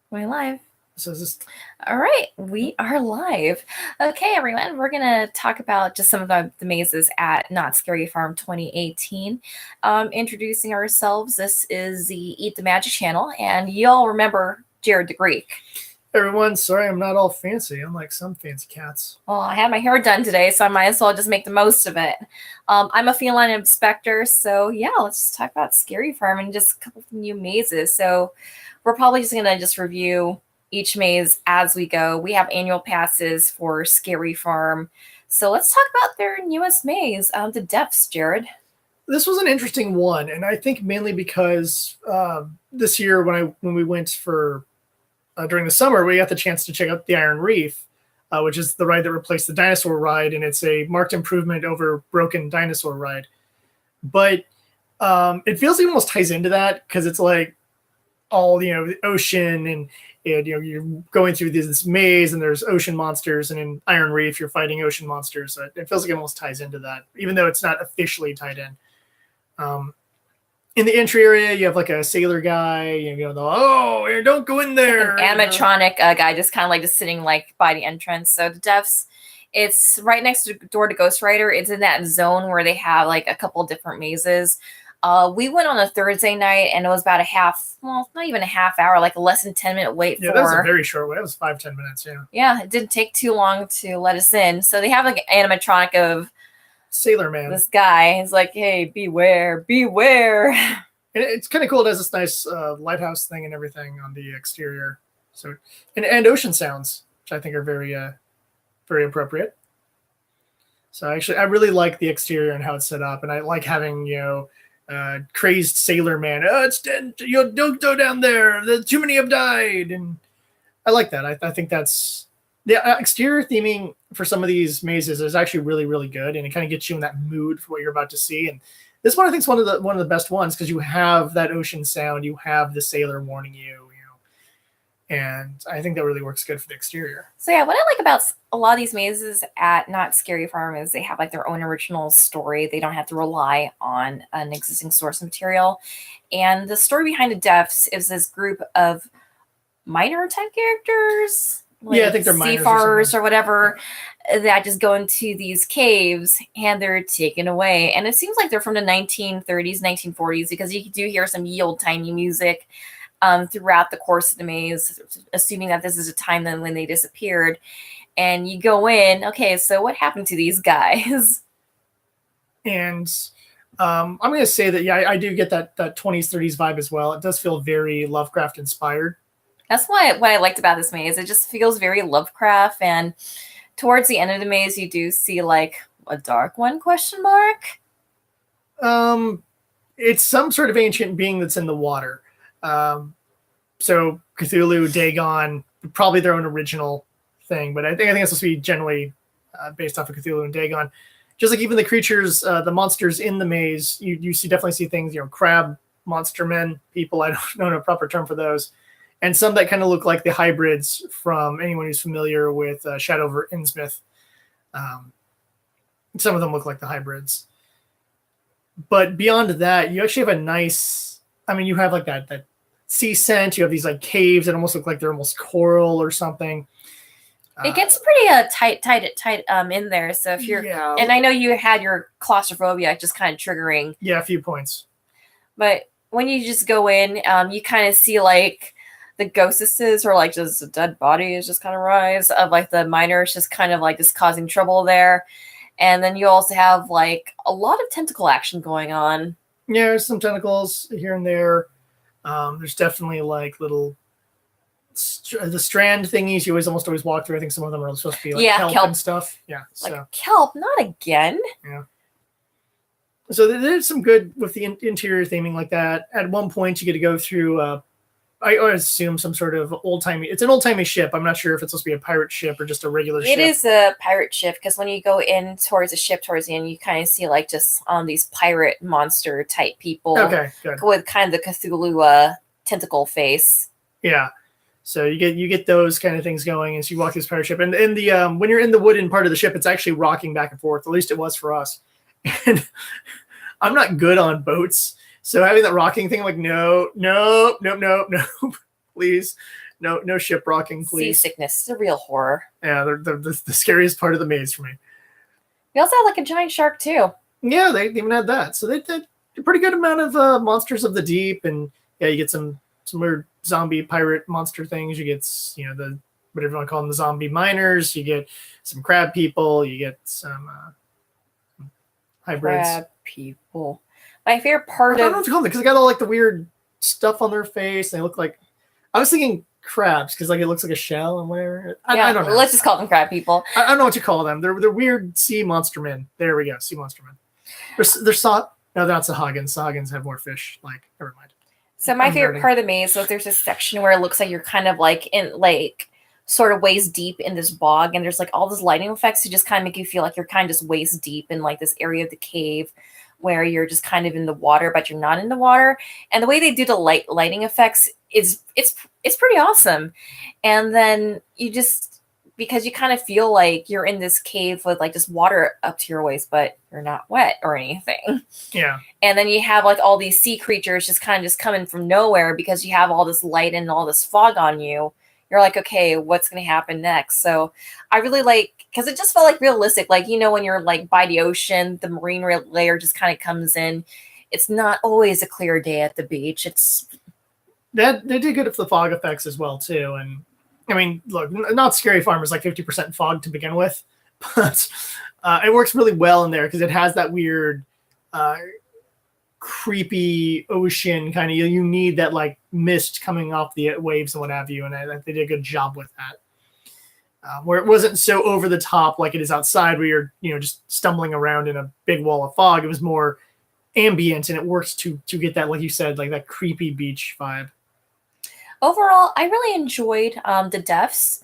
We're live. So is this All right, we are live. Okay, everyone, we're gonna talk about just some of the mazes at Not Scary Farm 2018. Introducing ourselves, this is the Eat the Magic channel, and y'all remember Jared the Greek. everyone? Sorry, I'm not all fancy. I'm like some fancy cats. Well, I had my hair done today, so I might as well just make the most of it. I'm a feline inspector, so yeah, let's just talk about Scary Farm and just a couple of new mazes. So we're probably just gonna just review each maze as we go. We have annual passes for Scary Farm, so let's talk about their newest maze, the Depths, Jared. This was an interesting one, and I think mainly because this year when we went for during the summer, we got the chance to check out the Iron Reef, which is the ride that replaced the dinosaur ride, and it's a marked improvement over Broken Dinosaur Ride. But it feels like it almost ties into that because it's like all the ocean and you're going through this maze and there's ocean monsters, and in Iron Reef you're fighting ocean monsters. So it feels like it almost ties into that, even though it's not officially tied in. Um, in the entry area, you have like a sailor guy. Don't go in there. An animatronic guy just kind of like just sitting like by the entrance. So the Depths, it's right next to door to Ghost Rider. It's in that zone where they have like a couple different mazes. We went on a Thursday night and it was about not even a half hour, like a less than 10-minute wait. Yeah, that was a very short wait. It was 5-10 minutes. Yeah, it didn't take too long to let us in. So they have like an animatronic of Sailor Man. This guy is like, hey, beware, beware. And it's kind of cool. It has this nice lighthouse thing and everything on the exterior. So and ocean sounds, which I think are very appropriate. So I really like the exterior and how it's set up, and I like having crazed sailor man. Oh, it's dead. Don't go down there. Too many have died, and I like that. I think that's the exterior theming for some of these mazes is actually really good, and it kind of gets you in that mood for what you're about to see. And this one I think is one of the best ones because you have that ocean sound, you have the sailor warning you. And I think that really works good for the exterior. So yeah, what I like about a lot of these mazes at Not Scary Farm is they have like their own original story. They don't have to rely on an existing source material. And the story behind the Depths is this group of minor type characters. Like I think they're seafarers or whatever that just go into these caves and they're taken away. And it seems like they're from the 1930s, 1940s because you do hear some old-timey music throughout the course of the maze, assuming that this is a time then when they disappeared. And you go in, okay, so what happened to these guys? And I'm going to say that, yeah, I do get that 20s, 30s vibe as well. It does feel very Lovecraft inspired. That's what I liked about this maze. It just feels very Lovecraft. And towards the end of the maze, you do see like a dark one, question mark? It's some sort of ancient being that's in the water. So Cthulhu, Dagon, probably their own original thing, but I think it's supposed to be generally based off of Cthulhu and Dagon. Just like even the creatures, the monsters in the maze, you definitely see things, crab monster men, people. I don't know a proper term for those, and some that kind of look like the hybrids from anyone who's familiar with Shadow over Innsmouth. Some of them look like the hybrids, but beyond that, you actually have a nice. I mean, you have like that sea scent. You have these like caves that almost look like they're almost coral or something. It gets pretty tight in there. So if you're, and I know you had your claustrophobia just kind of triggering. Yeah, a few points. But when you just go in, you kind of see like the ghostesses or like just a dead body is just kind of rise of like the miners just kind of like just causing trouble there. And then you also have like a lot of tentacle action going on. Yeah, there's some tentacles here and there. There's definitely like little the strand thingies you almost always walk through. I think some of them are supposed to be like kelp and stuff. Yeah, so. Like kelp, not again. Yeah. So there's some good with the interior theming like that. At one point, you get to go through. I assume some sort of old-timey. It's an old-timey ship. I'm not sure if it's supposed to be a pirate ship or just a regular ship. It is a pirate ship because when you go in towards the ship towards the end, you kind of see like just these pirate monster type people. Okay, good. With kind of the Cthulhu tentacle face. Yeah. So you get those kind of things going as you walk this pirate ship. And the when you're in the wooden part of the ship, it's actually rocking back and forth. At least it was for us. And I'm not good on boats. So having that rocking thing, like, no, please. No ship rocking, please. Seasickness is a real horror. Yeah, they're the scariest part of the maze for me. We also had like a giant shark too. Yeah, they even had that. So they did a pretty good amount of monsters of the deep, and yeah, you get some weird zombie pirate monster things. You get the whatever you want to call them, the zombie miners. You get some crab people. You get some hybrids. Crab people. My favorite part I don't know what to call them because they got all like the weird stuff on their face. They look like, I was thinking crabs because like it looks like a shell and whatever. I don't know. Let's just call them crab people. I don't know what you call them. They're weird sea monster men. There we go, sea monster men. No, that's Sahagins. Sahagins have more fish. Like, never mind. So my favorite part of the maze was there's this section where it looks like you're kind of like in like sort of waist deep in this bog, and there's like all this lighting effects to just kind of make you feel like you're kind of just waist deep in like this area of the cave where you're just kind of in the water, but you're not in the water. And the way they do the lighting effects is it's pretty awesome. And then you just, because you kind of feel like you're in this cave with like just water up to your waist, but you're not wet or anything. Yeah. And then you have like all these sea creatures just kind of just coming from nowhere because you have all this light and all this fog on you. You're like, okay, what's going to happen next? So I really like, because it just felt like realistic. Like, you know, when you're like by the ocean, the marine layer just kind of comes in. It's not always a clear day at the beach. It's that they did good with the fog effects as well too. And I mean, look, not Scary Farm is like 50% fog to begin with, but it works really well in there because it has that weird, creepy ocean kind of. You need that like mist coming off the waves and what have you, and they did a good job with that. Where it wasn't so over the top like it is outside, where you're just stumbling around in a big wall of fog. It was more ambient, and it works to get that, like you said, like that creepy beach vibe. Overall, I really enjoyed the deaths.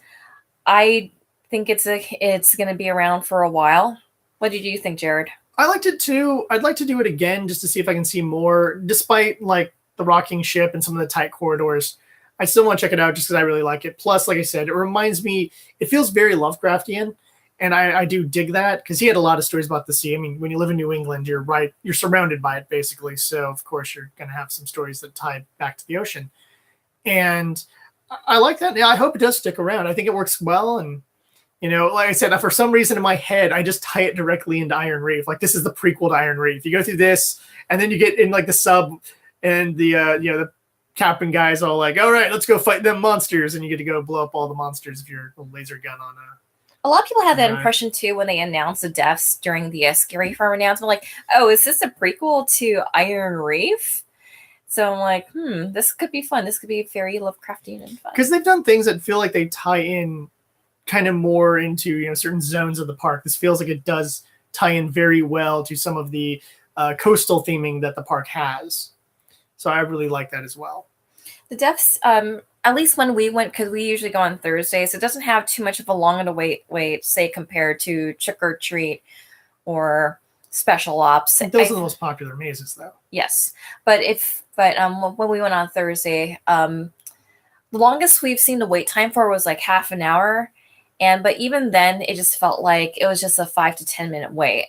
I think it's going to be around for a while. What did you think, Jared? I liked it too. I'd like to do it again just to see if I can see more, despite like the rocking ship and some of the tight corridors. I still want to check it out just because I really like it. Plus, like I said, it reminds me, it feels very Lovecraftian, and I do dig that because he had a lot of stories about the sea. I mean, when you live in New England, you're surrounded by it basically. So of course you're going to have some stories that tie back to the ocean. And I like that. Yeah, I hope it does stick around. I think it works well. And, you know, like I said, for some reason in my head, I just tie it directly into Iron Reef. Like, this is the prequel to Iron Reef. You go through this, and then you get in like the sub, and the captain guy's all like, all right, let's go fight them monsters. And you get to go blow up all the monsters if you're a laser gun on a lot of people had that impression too when they announced the deaths during the Scary Farm announcement. Like, oh, is this a prequel to Iron Reef? So I'm like, this could be fun. This could be very Lovecraftian and fun. Because they've done things that feel like they tie in kind of more into certain zones of the park. This feels like it does tie in very well to some of the coastal theming that the park has. So I really like that as well. The deaths, at least when we went, because we usually go on Thursdays, so it doesn't have too much of a long to wait, say compared to Trick or Treat or Special Ops. Those are the most popular mazes, though. Yes, but when we went on Thursday, the longest we've seen the wait time for was like half an hour, but even then, it just felt like it was just a 5 to 10 minute wait.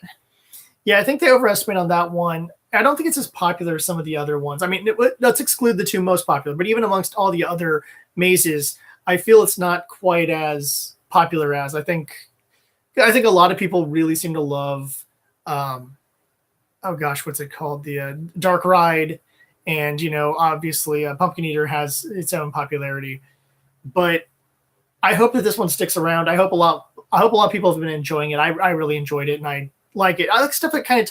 Yeah, I think they overestimate on that one. I don't think it's as popular as some of the other ones. I mean, let's exclude the two most popular, but even amongst all the other mazes, I feel it's not quite as popular as I think a lot of people really seem to love. Oh gosh, what's it called? The Dark Ride, and obviously, Pumpkin Eater has its own popularity. But I hope that this one sticks around. I hope a lot of people have been enjoying it. I really enjoyed it, and I like it. I like stuff that kind of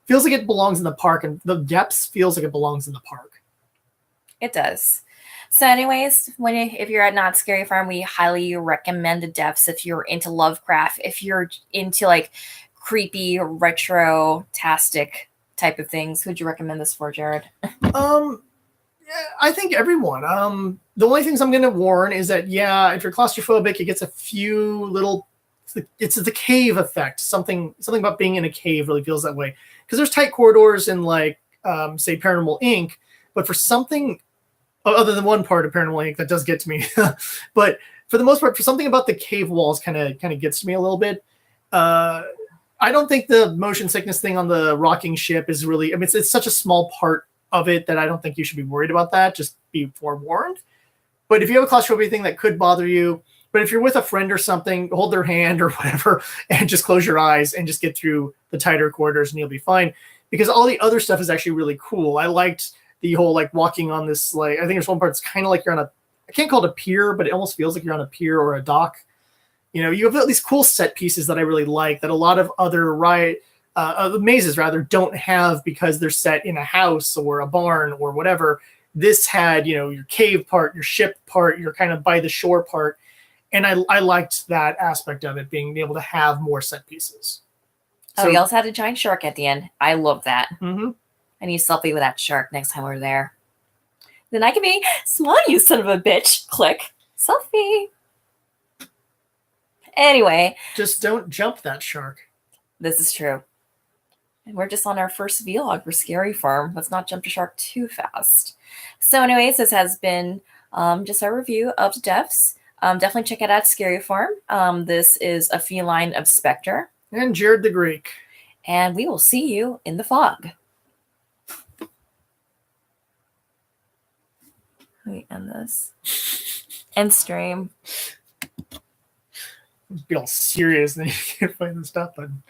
feels like it belongs in the park, and the depths feels like it belongs in the park. It does. So anyways, if you're at Not Scary Farm, we highly recommend the depths if you're into Lovecraft, if you're into like creepy, retro-tastic type of things. Who'd you recommend this for, Jared? I think everyone. The only things I'm going to warn is that, if you're claustrophobic, it gets a few little... It's the cave effect. Something about being in a cave really feels that way. Because there's tight corridors in, like, say, Paranormal Inc., but for something other than one part of Paranormal Inc. that does get to me. But for the most part, for something about the cave walls kind of gets to me a little bit. I don't think the motion sickness thing on the rocking ship is really... I mean, it's such a small part of it that I don't think you should be worried about that. Just be forewarned. But if you have a claustrophobia thing that could bother you, but if you're with a friend or something, hold their hand or whatever, and just close your eyes and just get through the tighter quarters, and you'll be fine. Because all the other stuff is actually really cool. I liked the whole like walking on this, like I think there's one part that's kind of like you're on a, I can't call it a pier, but it almost feels like you're on a pier or a dock. You know, you have all these cool set pieces that I really like that a lot of other mazes rather don't have because they're set in a house or a barn or whatever. This had, you know, your cave part, your ship part, your kind of by the shore part. And I liked that aspect of it, being able to have more set pieces. Oh, So, you also had a giant shark at the end. I love that. mm-hmm. I need a selfie with that shark next time we're there. Then I can be, smile, you son of a bitch. Click. Selfie. Anyway. Just don't jump that shark. This is true. And we're just on our first vlog for Scary Farm. Let's not jump to shark too fast. So anyways, this has been just our review of Deaths. Definitely check it out, Scary Farm. This is a feline of Spectre. And Jared the Greek. And we will see you in the fog. Let me end this. End stream. Be all serious, and then you can't find the stop button.